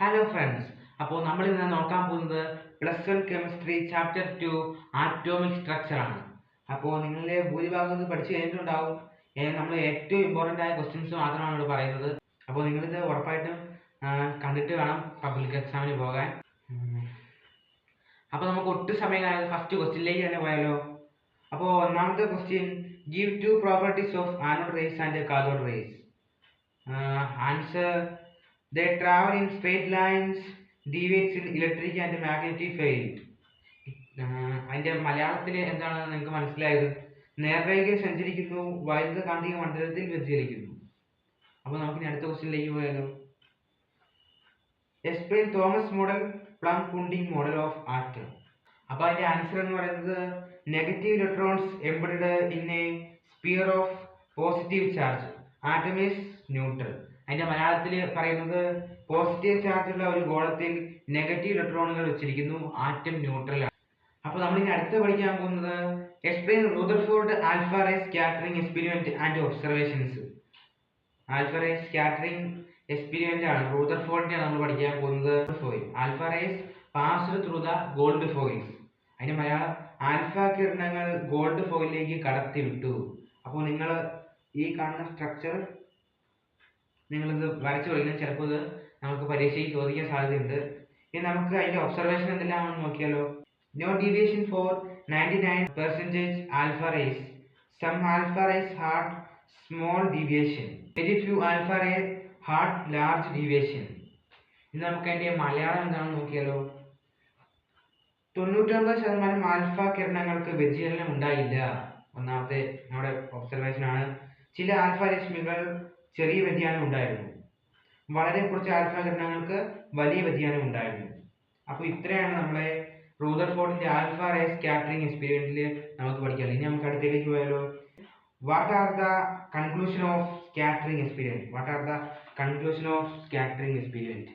Hello friends, അപ്പോൾ നമ്മൾ ഇന്ന് നോക്കാൻ പോകുന്നത് +1 കെമിസ്ട്രി ചാപ്റ്റർ 2 ആറ്റോമിക് സ്ട്രക്ചർ ആണ്. അപ്പോൾ നിങ്ങളിലെ ഭൂരിഭാഗം ഇത് പഠിച്ചു കഴിഞ്ഞിട്ടുണ്ടാവും. നമ്മൾ ഏറ്റവും ഇമ്പോർട്ടൻ്റ് ആയ ക്വസ്റ്റ്യൻസ് മാത്രമാണ് ഇവിടെ പറയുന്നത്. അപ്പോൾ നിങ്ങളിത് ഉറപ്പായിട്ടും കണ്ടിട്ട് വേണം പബ്ലിക് എക്സാമിന് പോകാൻ. അപ്പോൾ നമുക്ക് ഒട്ടും സമയം കാണാതെ ഫസ്റ്റ് ക്വസ്റ്റ്യനിലേക്ക് തന്നെ പോയാലോ. അപ്പോൾ ഒന്നാമത്തെ question, give two properties of anode rays and cathode rays. Answer, they travel in straight lines, deviates in electric and magnetic field. അതിന്റെ മലയാളത്തിൽ എന്താണ് നിങ്ങൾക്ക് മനസ്സിലായത്? നേർരേഖയിൽ സഞ്ചരിക്കുന്നു, വൈദ്യുതകാന്തിക മണ്ഡലത്തിൽ വ്യതിചലിക്കുന്നു. അപ്പോൾ നമുക്ക് അടുത്ത ക്വസ്റ്റ്യനിലേക്ക് പോയാലോ. Explain Thomson model, plum pudding model of atom. അപ്പോൾ അതിന്റെ ആൻസർ എന്ന് പറയുന്നത്, negative electrons embedded in a sphere of positive charge, atom is neutral. അതിന്റെ മലയാളത്തിൽ പറയുന്നത്, പോസിറ്റീവ് ചാർജ് ഉള്ള ഒരു ഗോളത്തിൽ നെഗറ്റീവ് ഇലക്ട്രോണുകൾ വെച്ചിരിക്കുന്നു, ആറ്റം ന്യൂട്രൽ ആണ്. അപ്പോൾ നമ്മൾ ഇനി അടുത്ത് പഠിക്കാൻ പോകുന്നത്, explain Rutherford alpha ray scattering experiment and observations. Alpha ray scattering experiment ആണ്, റൂദർഫോർഡിന്റെ നമ്മൾ പഠിക്കാൻ പോകുന്നത്. Alpha rays passed through the gold foils. അതിന്റെ മലയാളം, ആൽഫ കിരണങ്ങൾ ഗോൾഡ് ഫോയിലിലേക്ക് കടത്തിവിട്ടു. അപ്പോൾ നിങ്ങൾ ഈ കാണുന്ന സ്ട്രക്ചർ നിങ്ങളിത് വരച്ചു പഠിക്കുന്നത്, ചിലപ്പോൾ ഇത് നമുക്ക് പരീക്ഷയിൽ ചോദിക്കാൻ സാധ്യതയുണ്ട്. ഇനി നമുക്ക് അതിന്റെ ഒബ്സർവേഷൻ എന്തെല്ലാമാണെന്ന് നോക്കിയാലോ. No deviation for 99% alpha rays. Some alpha rays had small deviation. Very few alpha rays had large deviation. ഇനി നമുക്ക് അതിന്റെ മലയാളം എന്താണെന്ന് നോക്കിയാലോ. 99% ആൽഫ കിരണങ്ങൾക്ക് വ്യതിചലനം ഉണ്ടായില്ല. ഒന്നാമത്തെ നമ്മുടെ ഒബ്സർവേഷൻ ആണ്. ചില ആൽഫ രശ്മികൾ ചെറിയ വ്യതിയാനം ഉണ്ടായിരുന്നു. വളരെ കുറച്ച് ആൽഫ കിരണങ്ങൾക്ക് വലിയ വ്യതിയാനം ഉണ്ടായിരുന്നു. അപ്പോൾ ഇത്രയാണ് നമ്മളെ റൂദർഫോർഡിന്റെ ആൽഫ റേ സ്കാറ്ററിംഗ് എക്സ്പെരിമെന്റിൽ നമുക്ക് പഠിക്കാം. ഇനി നമുക്ക് അടുത്തേക്ക് പോയാലോ. What are the conclusion of scattering experiment? What are the conclusion of scattering experiment?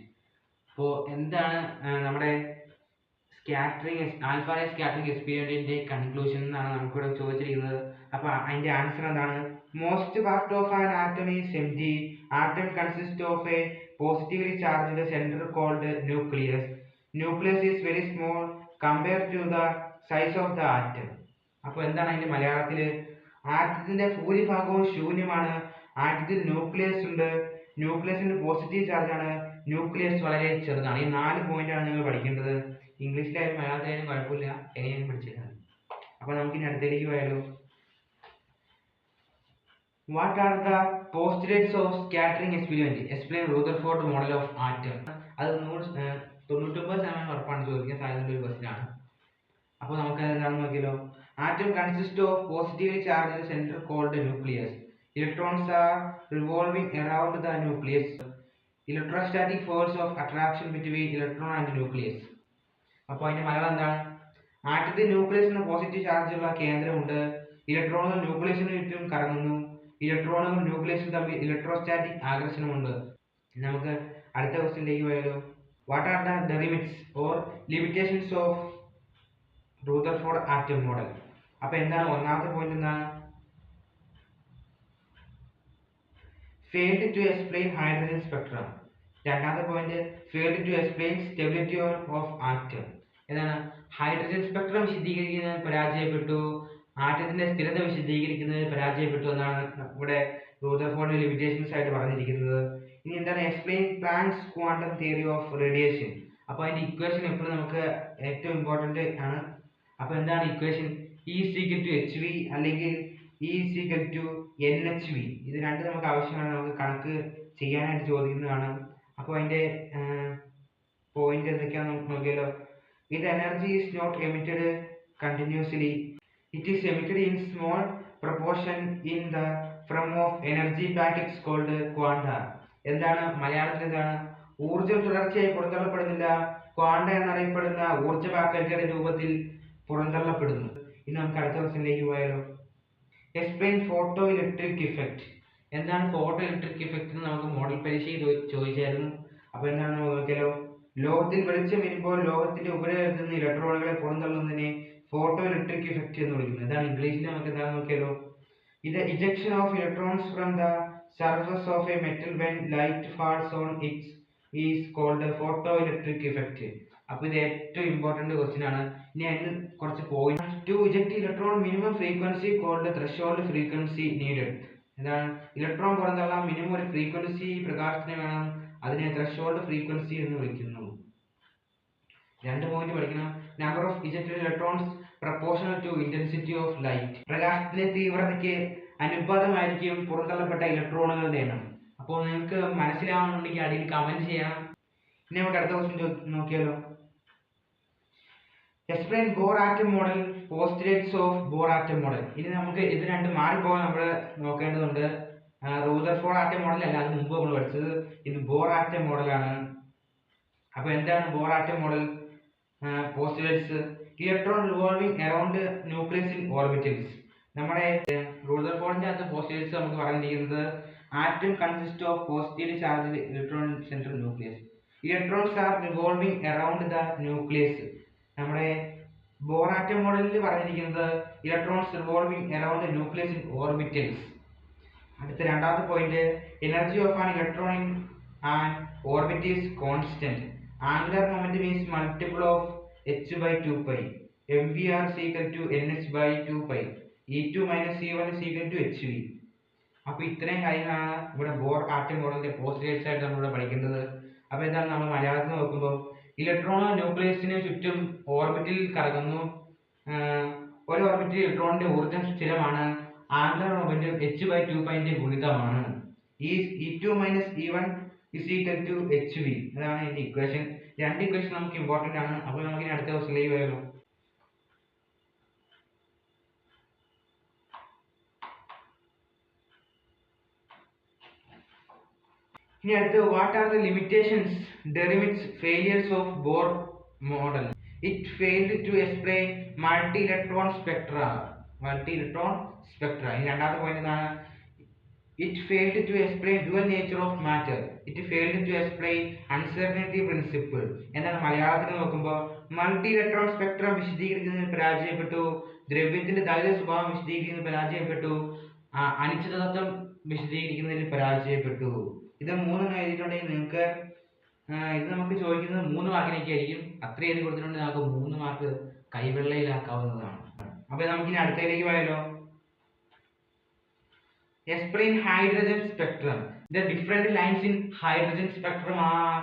അപ്പോൾ എന്താണ് നമ്മുടെ ആൽഫ റേ സ്കാറ്ററിംഗ് എക്സ്പെരിമെന്റിന്റെ കൺക്ലൂഷൻ എന്നാണ് നമുക്കിവിടെ ചോദിച്ചിരിക്കുന്നത്. അപ്പോൾ അതിന്റെ ആൻസർ എന്താണ്? Most part of an atom is empty. Atom consists of a positively charged center called nucleus. Nucleus is very small compared to the size of the atom. അപ്പോൾ എന്താണ് അതിന്റെ മലയാളത്തിൽ? ആറ്റത്തിന്റെ ഭൂരിഭാഗവും ശൂന്യമാണ്. ആറ്റത്തിൽ ന്യൂക്ലിയസ് ഉണ്ട്. ന്യൂക്ലിയസിന് പോസിറ്റീവ് ചാർജ് ആണ്. Nucleus വളരെ ചെറുതാണ്. ഈ 4 പോയിന്റാണ് നിങ്ങൾ പഠിക്കേണ്ടത്. ഇംഗ്ലീഷിലായാലും മലയാളത്തിലായാലും കുഴപ്പമില്ല, എങ്ങനെയാണ് പഠിച്ചിരുന്നത്. അപ്പോൾ നമുക്ക് ഇനി അടുത്തേക്ക് പോയാലോ. What are the postulates of scattering experiment? Explain Rutherford model of atom. അത് 99% ഉറപ്പാണ് ചോദിക്കാൻ സാധ്യതയുള്ള ഒരു ക്വസ്റ്റ്യൻ ആണ്. അപ്പോൾ നമുക്ക് എന്താണെന്ന് നോക്കിയാലോ. Atom consist of positively charged centre called nucleus. Electrons are revolving around the nucleus. Electrostatic force of attraction between electron and nucleus. അപ്പോൾ അതിന്റെ മലയാളം എന്താണ്? ആറ്റത്തിൽ ന്യൂക്ലിയസിന് പോസിറ്റീവ് ചാർജ് ഉള്ള കേന്ദ്രമുണ്ട്. ഇലക്ട്രോണുകൾ ന്യൂക്ലിയസിന് ചുറ്റും കറങ്ങുന്നു. ഇലക്ട്രോണുകൾ ന്യൂക്ലിയസും തമ്മിൽ ഇലക്ട്രോസ്റ്റാറ്റിക് ആകർഷണമുണ്ട്. നമുക്ക് അടുത്ത ക്വസ്റ്റ്യനിലേക്ക് പോയാലോ. What are the derivatives or limitations of Rutherford atom model? അപ്പോൾ എന്താണ് ഒന്നാമത്തെ പോയിന്റ്? എന്താണ്? Failed to explain hydrogen spectrum. രണ്ടാമത്തെ point, failed to explain stability of atom. എന്താണ്? ഹൈഡ്രജൻ സ്പെക്ട്രം വിശദീകരിക്കുന്നതിൽ പരാജയപ്പെട്ടു. ആറ്റത്തിന്റെ സ്ഥിരത വിശദീകരിക്കുന്നതിൽ പരാജയപ്പെട്ടു എന്നാണ് ഇവിടെ റൂദർഫോർഡ് ലിമിറ്റേഷൻസ് ആയിട്ട് പറഞ്ഞിരിക്കുന്നത്. ഇനി എന്താണ്? Explain planks quantum theory of radiation. അപ്പോൾ അതിന്റെ ഇക്വേഷൻ എപ്പോഴും നമുക്ക് ഏറ്റവും ഇമ്പോർട്ടന്റ് ആണ്. അപ്പോൾ എന്താണ് ഇക്വേഷൻ? E=hv അല്ലെങ്കിൽ E=nhv. ഇത് രണ്ടും നമുക്ക് ആവശ്യമാണ്. നമുക്ക് കണക്ക് ചെയ്യാനായിട്ട് ചോദിക്കുന്നതാണ്. അപ്പോൾ അതിന്റെ പോയിന്റ് എന്തൊക്കെയാണെന്ന് നമുക്ക് നോക്കിയാലോ. ഇത് energy is not emitted continuously. It is emitted in small proportion in the form of energy packets called quanta. എന്താണ് മലയാളത്തിൽ എന്താണ്? ഊർജ്ജം തുടർച്ചയായി പുറന്തള്ളപ്പെടുന്നില്ല. ക്വാണ്ട എന്നറിയപ്പെടുന്ന ഊർജ്ജ പാക്കറ്റുകളുടെ രൂപത്തിൽ പുറന്തള്ളപ്പെടുന്നു. ഇനി നമുക്ക് അടുത്ത ക്വസ്റ്റ്യനിലേക്ക് പോയാലോ. Explain photo electric effect. എന്താണ് ഫോട്ടോ ഇലക്ട്രിക് ഇഫക്റ്റ് എന്ന് നമുക്ക് മോഡൽ പരീക്ഷയിൽ ചോദിച്ചായിരുന്നു. അപ്പോൾ എന്താണ് നോക്കിയാലോ. ലോഹത്തിൽ വെളിച്ചം വരുമ്പോൾ ലോഹത്തിന്റെ ഉപരിതലത്തിൽ നിന്ന് ഇലക്ട്രോണുകളെ പുറന്തള്ളുന്നതിനെ ഫോട്ടോ ഇലക്ട്രിക് ഇഫക്റ്റ് എന്ന് വിളിക്കുന്നത്. ഇതാണ് ഇംഗ്ലീഷിൽ നമുക്ക് എന്താണെന്ന് നോക്കിയാലോ. ഇത് ejection of electrons from the surface of a metal when light falls on its is called photo electric effect. അപ്പോൾ ഇത് ഏറ്റവും ഇമ്പോർട്ടന്റ് ക്വസ്റ്റ്യൻ ആണ്. ഇനി അതിന് കുറച്ച് point. To eject electron minimum frequency called threshold frequency needed. എന്താണ് electron പുറന്തള്ളാൻ minimum ഒരു ഫ്രീക്വൻസി പ്രകാശത്തിന് വേണം, അതിനെ ത്രെഷോൾഡ് ഫ്രീക്വൻസി എന്ന് വിളിക്കുന്നു. 2 പോയിന്റ് പഠിക്കണം. Number of ejected electrons proportional to intensity of light. പ്രകാശത്തിന്റെ തീവ്രതയ്ക്ക് അനുപാതമായിരിക്കും പുറന്തള്ളപ്പെട്ട ഇലക്ട്രോണുകളുടെ എണ്ണം. അപ്പോൾ നിങ്ങൾക്ക് മനസ്സിലാവുന്നുണ്ടെങ്കിൽ അടിയിൽ കമന്റ് ചെയ്യണം. ഇനി നമുക്ക് അടുത്ത ക്വസ്റ്റ്യൻ നോക്കിയാലോ. Explain bore atom model, postulates of bore atom model. ഇനി നമുക്ക് ഇത് രണ്ട് മാറിപ്പോകാൻ നമ്മൾ നോക്കേണ്ടതുണ്ട്. റൂദർഫോർഡ് ആറ്റം മോഡൽ അല്ല, അത് മുമ്പ് നമ്മൾ പഠിച്ചത്. ഇത് ബോർ ആറ്റം മോഡലാണ്. അപ്പോൾ എന്താണ് bore atom model? Postulates electron revolving around nucleus in orbitals. നമ്മുടെ റൂദർഫോർഡിന്റെ അകത്ത് പോസ്റ്റുലേറ്റ്സ് നമുക്ക് പറഞ്ഞിരിക്കുന്നത് atom consist of positively charged electron central nucleus. Electrons are revolving around the nucleus. നമ്മുടെ ബോർ ആറ്റം മോഡലിൽ പറഞ്ഞിരിക്കുന്നത് electrons revolving around nucleus in orbitals. അടുത്ത രണ്ടാമത്തെ point, energy of an electron in an orbit is constant. Angular momentum is multiple of h/2π. mvr is equal to nh/2π. e2 minus e1 is equal to hv. അപ്പോൾ ഇത്രയും കാര്യങ്ങളാണ് ഇവിടെ bore atom മോഡലിന്റെ postulates ആയിട്ട് നമ്മളിവിടെ പഠിക്കുന്നത്. അപ്പോൾ എന്താണ് നമ്മൾ മലയാളത്തിൽ നോക്കുമ്പോൾ ഇലക്ട്രോൺ ന്യൂക്ലിയസിന് ചുറ്റും ഓർബിറ്റിൽ കറങ്ങുന്നു. ഒരു ഓർബിറ്റിൽ ഇലക്ട്രോണിന്റെ ഊർജ്ജം സ്ഥിരമാണ്. Angular momentum h/2π ഗുണിതമാണ്. e2 minus e1 is equal to hv. അതാണ് ഇതിന്റെ ഇക്വേഷൻ. രണ്ട് ഇക്വേഷൻ നമുക്ക് ഇമ്പോർട്ടന്റ് ആണ്. അപ്പോൾ നമുക്ക് ഇനി അടുത്ത ക്വസ്റ്റ്യനിലേക്ക് പോയാലോ. ഇനി അടുത്ത്, what are the limitations, derivates, failures of Bohr model? It failed to explain multi electron spectra. ഇനി രണ്ടാമത്തെ പോയിന്റ് എന്താണ്? It failed to explain dual nature of matter. It failed to explain uncertainty principle. എന്നാൽ മലയാളത്തിൽ നോക്കുമ്പോൾ multi electron spectrum വിശദീകരിക്കുന്നതിൽ പരാജയപ്പെട്ടു, ദ്രവ്യത്തിന്റെ ദൈർഘ്യ സ്വഭാവം വിശദീകരിക്കുന്നതിൽ പരാജയപ്പെട്ടു, അനിശ്ചിതത്വം വിശദീകരിക്കുന്നതിൽ പരാജയപ്പെട്ടു. ഇത് മൂന്നെണ്ണം എഴുതിയിട്ടുണ്ടെങ്കിൽ നിങ്ങൾക്ക് ഇത് നമുക്ക് ചോദിക്കുന്നത് 3 മാർക്കിനൊക്കെ ആയിരിക്കും. അത്ര എഴുതി കൊടുത്തിട്ടുണ്ടെങ്കിൽ നമുക്ക് 3 മാർക്ക് കൈവെള്ളയിലാക്കാവുന്നതാണ്. അപ്പോൾ നമുക്കിനി അടുത്തതിലേക്ക് പോയാലോ. Explain hydrogen spectrum. The different lines in hydrogen spectrum are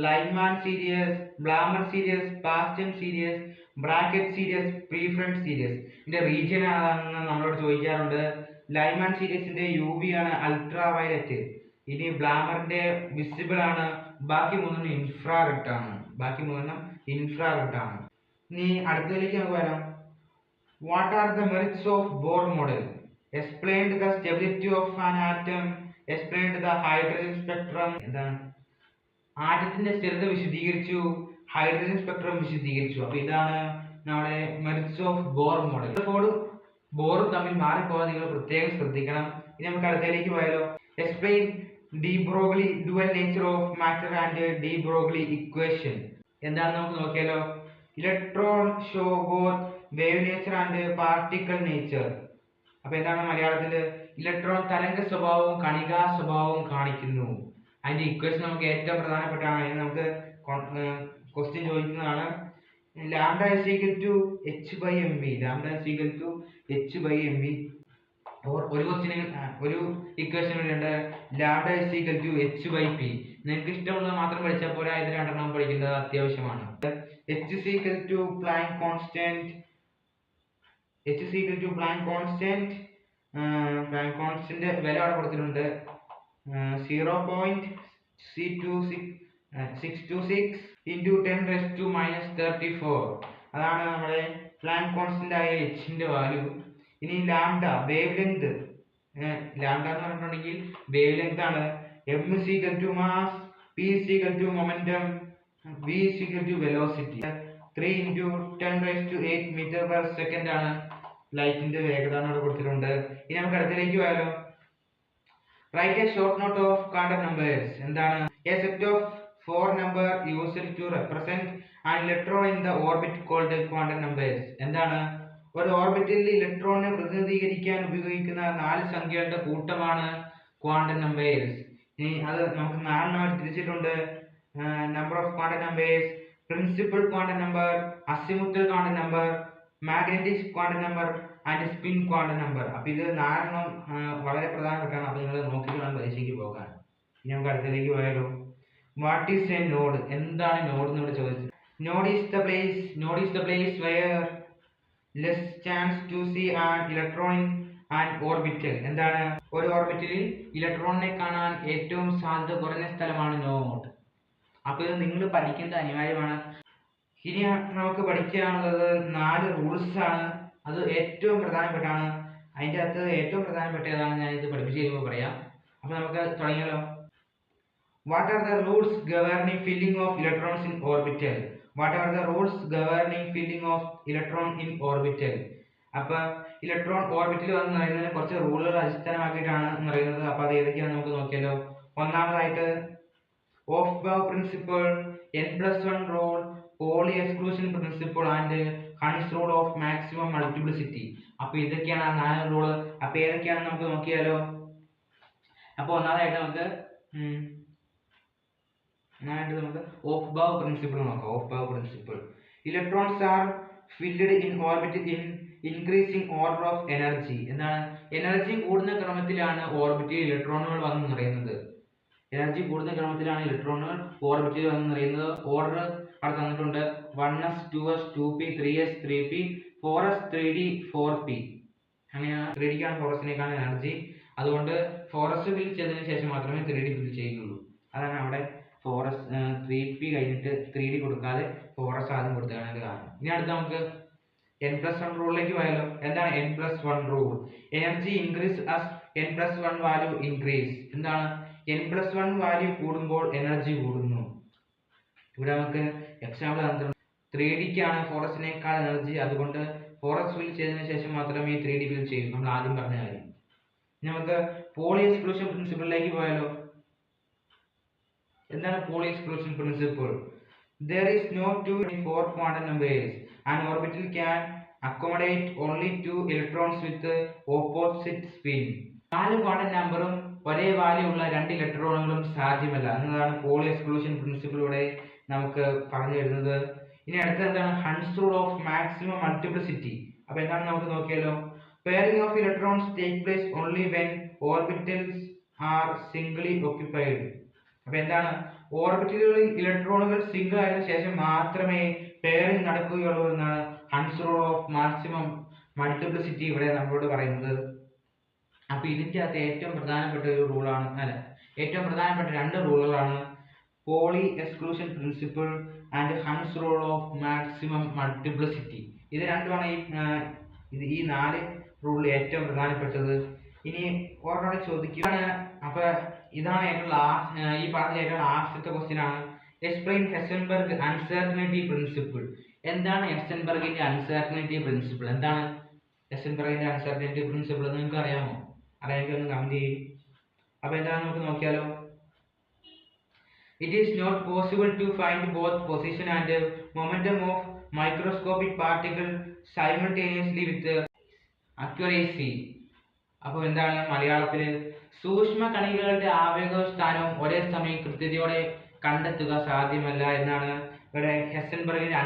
Lyman series, Balmer series, Paschen series, bracket series, preference series. ഇതിന്റെ റീജിയൻ ആണെന്ന് നമ്മളോട് ചോദിക്കാറുണ്ട്. ലൈമാൻ സീരീസിന്റെ UV ആണ് അൾട്രാ വയലറ്റ്. ഇനി ബ്ലാമറിന്റെ വിസിബിൾ ആണ്. ബാക്കി മൂന്നെണ്ണം ഇൻഫ്രാറെഡ് ആണ്. ഇനി അടുത്തതിലേക്ക് നമുക്ക് വരാം. What are the merits of Bohr model? Explained the stability of an atom. Explained the hydrogen spectrum. എന്താണ്? ആറ്റത്തിന്റെ സ്ഥിരത വിശദീകരിച്ചു, ഹൈഡ്രജൻ സ്പെക്ട്രം വിശദീകരിച്ചു. അപ്പോൾ ഇതാണ് നമ്മുടെ മെറിറ്റ്സ് ഓഫ് ബോർ മോഡൽ. ബോറും തമ്മിൽ മാറിപ്പോകാൻ നിങ്ങൾ പ്രത്യേകം ശ്രദ്ധിക്കണം. ഇനി നമുക്ക് അടുത്തതിലേക്ക് പോയാലോ. Explain de Broglie dual nature of matter and de Broglie equation. എന്താണ് നമുക്ക് നോക്കിയാലോ. Electron show both wave nature and particle nature. അപ്പോൾ എന്താണ് മലയാളത്തിൽ? ഇലക്ട്രോൺ തരംഗ സ്വഭാവവും കണികാ സ്വഭാവവും കാണിക്കുന്നു. അതിന്റെ ഇക്വേഷൻ നമുക്ക് ഏറ്റവും പ്രധാനപ്പെട്ടാണ്. അതിന് നമുക്ക് ക്വസ്റ്റ്യൻ ചോദിക്കുന്നതാണ്. Lambda is equal to h/mv. ഒരു ക്വസ്റ്റ്യൻ ഒരു ഇക്വേഷൻ ഉണ്ട്. Lambda is equal to h/p. നിങ്ങൾക്ക് ഇഷ്ടമുള്ളത് മാത്രം പഠിച്ചാൽ പോരാ, ഇത് രണ്ടെണ്ണം പഠിക്കേണ്ടത് അത്യാവശ്യമാണ്. h is equal to Planck constant. Planck constant വില അവിടെ കൊടുത്തിട്ടുണ്ട്. 0.626 into 10⁻⁻34. അതാണ് നമ്മുടെ പ്ലാങ്ക് കോൺസ്റ്റന്റ് ആയ എച്ചിന്റെ വാല്യൂ. ഇനി ലാംഡ വേവ് ലെങ്ത്. ലാംഡ എന്ന് പറഞ്ഞിട്ടുണ്ടെങ്കിൽ വേവ് ലെങ്ത് ആണ്. m is equal to mass, p is equal to momentum, v is equal to velocity. 3 into 10⁸ meter per second ആണ് ലൈറ്റിന്റെ വേഗത അവിടെ കൊടുത്തിട്ടുണ്ട്. ഇനി നമുക്ക് അടുത്തതിലേക്ക് പോയാലോ. Write a short note of quantum numbers. എന്താണ്? A set of 4 number used to represent an electron in the orbit called quantum numbers. എന്താണ്? ഒരു ഓർബിറ്റിൽ ഇലക്ട്രോണിനെ പ്രതിനിധീകരിക്കാൻ ഉപയോഗിക്കുന്ന 4 സംഖ്യകളുടെ കൂട്ടമാണ് ക്വാണ്ടം നമ്പേഴ്സ്. ഇനി അത് നമുക്ക് 4 തിരിച്ചിട്ടുണ്ട്. number of quantum numbers, principal quantum number, azimuthal quantum number, magnetic quantum number and spin quantum number. അപ്പോൾ ഇത് നാലെണ്ണം വളരെ പ്രധാനപ്പെട്ടാണ്. അപ്പോൾ നിങ്ങൾ നോക്കിക്കണം പരീക്ഷയ്ക്ക് പോകാൻ. ഇനി നമുക്ക് അടുത്തതിലേക്ക് പോയാലോ. What is a node? എന്താണ് നോഡ് എന്ന് ഇവിടെ ചോദിച്ചത്. Node is the place where less chance to see an electron and orbital. എന്താണ്? ഒരു ഓർബിറ്റലിൽ ഇലക്ട്രോണിനെ കാണാൻ ഏറ്റവും സാധ്യത കുറഞ്ഞ സ്ഥലമാണ് നോഡ്. അപ്പോൾ ഇത് നിങ്ങൾ പഠിക്കേണ്ടത് അനിവാര്യമാണ്. ഇനി നമുക്ക് പഠിക്കാനുള്ളത് 4 റൂൾസ് ആണ്. അത് ഏറ്റവും പ്രധാനപ്പെട്ടാണ്. അതിൻ്റെ അകത്ത് ഏറ്റവും പ്രധാനപ്പെട്ട ഏതാണ് ഞാൻ ഇത് പഠിപ്പിച്ച് കഴിയുമ്പോൾ പറയാം. അപ്പോൾ നമുക്ക് തുടങ്ങിയാലോ. What are the rules governing filling of electrons in orbital? What are the rules governing filling of electron in orbital? അപ്പോൾ ഇലക്ട്രോൺ ഓർബിറ്റിൽ വന്ന് പറയുന്നതിന് കുറച്ച് റൂളുകൾ അടിസ്ഥാനമാക്കിയിട്ടാണ് പറയുന്നത്. അപ്പോൾ അത് ഏതൊക്കെയാണെന്ന് നമുക്ക് നോക്കിയാലോ. ഒന്നാമതായിട്ട് of bow principle, N+1 rule, poly exclusion principle and Hund's rule of maximum multiplicity. അപ്പോൾ ഇതൊക്കെയാണ് ആ 4 റൂള്. അപ്പോൾ ഏതൊക്കെയാണെന്ന് നമുക്ക് നോക്കിയാലോ. അപ്പോൾ ഒന്നാമതായിട്ട് നമുക്ക് ഓഫ് ബൗ പ്രിൻസിപ്പിൾ നോക്കാം. Of bow principle. Electrons are filled in orbit in increasing order of energy. എന്താണ്? എനർജി കൂടുന്ന ക്രമത്തിലാണ് ഓർബിറ്റിൽ ഇലക്ട്രോണുകൾ വന്ന് നിറയുന്നത്. എനർജി കൂടുന്ന ക്രമത്തിലാണ് ഇലക്ട്രോണുകൾ ഓർബിറ്റിൽ വന്ന് നിറയുന്നത്. ഓർഡർ അവിടെ തന്നിട്ടുണ്ട്. 1s 2s 2p 3s 3p 4s 3d 4p. അങ്ങനെയാണ് 3dക്കാണ് 4sനേക്കാൾ എനർജി. അതുകൊണ്ട് 4s ഫിൽ ചെയ്തതിന് ശേഷം മാത്രമേ 3d ഫിൽ ചെയ്യുകയുള്ളൂ. അതാണ് അവിടെ 4s 3p കഴിഞ്ഞിട്ട് 3d കൊടുക്കാതെ 4s ആദ്യം കൊടുത്തതാണ് കാരണം. ഇനി അടുത്ത നമുക്ക് N+1 റൂളിലേക്ക് പോയാലോ. എന്താണ് N+1 rule? Energy increase as N+1 value increase. എന്താണ്? N+1 വാല്യൂ കൂടുമ്പോൾ എനർജി കൂടുന്നു. ഇവിടെ നമുക്ക് എക്സാമ്പിൾ തന്നിട്ടുണ്ട്. 3dക്കാണ് 4sനേക്കാൾ എനർജി. അതുകൊണ്ട് 4s ഫിൽ ചെയ്തതിന് ശേഷം മാത്രമേ 3d ഫിൽ ചെയ്യൂ. നമ്മൾ ആദ്യം പറഞ്ഞ കാര്യം. നമുക്ക് പോളി എക്സ്ക്ലൂഷൻ പ്രിൻസിപ്പിളിലേക്ക് പോയാലോ. എന്താണ് poly exclusion principle? There is no 2 or 4 quantum numbers. An orbital can accommodate only 2 electrons with opposite spin. 4 quantum നമ്പറും ഒരേ വാല്യൂ ഉള്ള 2 ഇലക്ട്രോണുകളും സാധ്യമല്ല എന്നതാണ് പോളി എക്സ്ക്ലൂഷൻ പ്രിൻസിപ്പിളിലൂടെ നമുക്ക് പറഞ്ഞു തരുന്നത്. ഇനി അടുത്ത എന്താണ്? Hund's rule of maximum multiplicity. അപ്പോൾ എന്താണ് നമുക്ക് നോക്കിയാലോ. Pairing of electrons take place only when orbitals are singly occupied. അപ്പോൾ എന്താണ്? ഓർബിറ്റലുകളിൽ ഇലക്ട്രോണുകൾ സിംഗിൾ ആയതിനു ശേഷം മാത്രമേ പെയറിംഗ് നടക്കുകയുള്ളൂ എന്നാണ് Hund's rule of maximum multiplicity ഇവിടെ നമ്മളോട് പറയുന്നത്. അപ്പോൾ ഇതിൻ്റെ അകത്ത് ഏറ്റവും പ്രധാനപ്പെട്ട ഒരു റൂളാണ് ഏറ്റവും പ്രധാനപ്പെട്ട 2 റൂളുകളാണ് Pauli exclusion principle and Hund's rule of maximum multiplicity. ഇത് രണ്ടുമാണ് ഈ 4 റൂളിൽ ഏറ്റവും പ്രധാനപ്പെട്ടത്. ഇനി ഓരോടെ ചോദിക്കുകയാണ്. അപ്പോൾ ഇതാണ് ഈ പറഞ്ഞ ഏറ്റവും ലാസ്റ്റത്തെ ക്വസ്റ്റ്യൻ ആണ്. Explain Heisenberg uncertainty principle. എന്താണ് ഹെസൻബർഗിന്റെ അൺസർട്ടനിറ്റി പ്രിൻസിപ്പിൾ? എന്താണ് ഹെസൻബർഗിന്റെ അൺസർട്ടനിറ്റി പ്രിൻസിപ്പിൾ എന്ന് നിങ്ങൾക്ക് അറിയാമോ? അറിയാമെങ്കിൽ ഒന്ന് കമന്റ് ചെയ്യും. അപ്പോൾ എന്താണ് നമുക്ക് നോക്കിയാലോ. It is not possible to find both position and momentum of microscopic particles simultaneously with accuracy. അപ്പോൾ എന്താണ് മലയാളത്തിൽ? സൂക്ഷ്മ കണികകളുടെ ആവേഗവും സ്ഥാനവും ഒരേ സമയം കൃത്യതയോടെ കണ്ടെത്തുക സാധ്യമല്ല എന്നാണ് ഇവിടെ ഹെസൻബർഗിന്റെ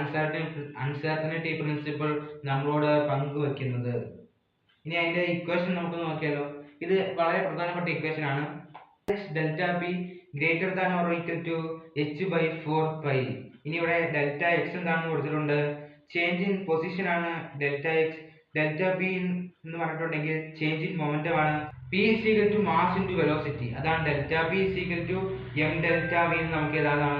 അൺസർട്ടനിറ്റി പ്രിൻസിപ്പിൾ നമ്മളോട് പങ്കുവെക്കുന്നത്. ഇനി അതിന്റെ ഇക്വേഷൻ നമുക്ക് നോക്കിയാലോ. ഇത് വളരെ പ്രധാനപ്പെട്ട ഇക്വേഷൻ ആണ്. Delta P greater than or equal to h/4π. ഇനി ഇവിടെ ഡെൽറ്റ എക്സ് എന്താണെന്ന് കൊടുത്തിട്ടുണ്ട്. ചേഞ്ച് ഇൻ പൊസിഷൻ ആണ് ഡെൽറ്റ എക്സ്. ഡെൽറ്റ പി എന്ന് പറഞ്ഞിട്ടുണ്ടെങ്കിൽ ചേഞ്ച് ഇൻ മൊമെന്റം ആണ്. P is equal to mass into velocity. അതാണ് delta P is equal to m delta v എന്ന് നമുക്ക് ഏതാണ്.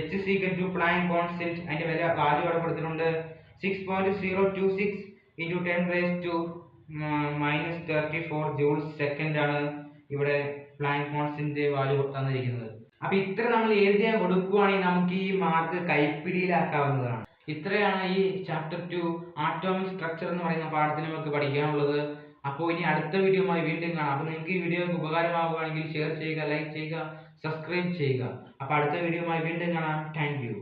h is equal to Planck constant. അതിന്റെ value അവിടെ കൊടുത്തിട്ടുണ്ട്. 6.026 into 10 raised to -34 joules second ആണ് ഇവിടെ പ്ലാങ്ക് കോൺസ്റ്റന്റ് വാല്യൂ തന്നിരിക്കുന്നത്. അപ്പോൾ ഇത്ര നമ്മൾ എഴുതിയാൽ കൊടുക്കുകയാണെങ്കിൽ നമുക്ക് ഈ മാർക്ക് കൈപ്പിടിയിലാക്കാവുന്നതാണ്. ഇത്രയാണ് ഈ ചാപ്റ്റർ 2 ആറ്റോമിക് സ്ട്രക്ചർ എന്ന് പറയുന്ന പാഠത്തിൽ നമുക്ക് പഠിക്കാനുള്ളത്. അപ്പോൾ ഇനി അടുത്ത വീഡിയോയുമായി വീണ്ടും കാണാം. അപ്പോൾ നിങ്ങൾക്ക് ഈ വീഡിയോ ഉപകാരമാവുകയാണെങ്കിൽ ഷെയർ ചെയ്യുക, ലൈക്ക് ചെയ്യുക, സബ്സ്ക്രൈബ് ചെയ്യുക. അപ്പോൾ അടുത്ത വീഡിയോയുമായി വീണ്ടും കാണാം. Thank you.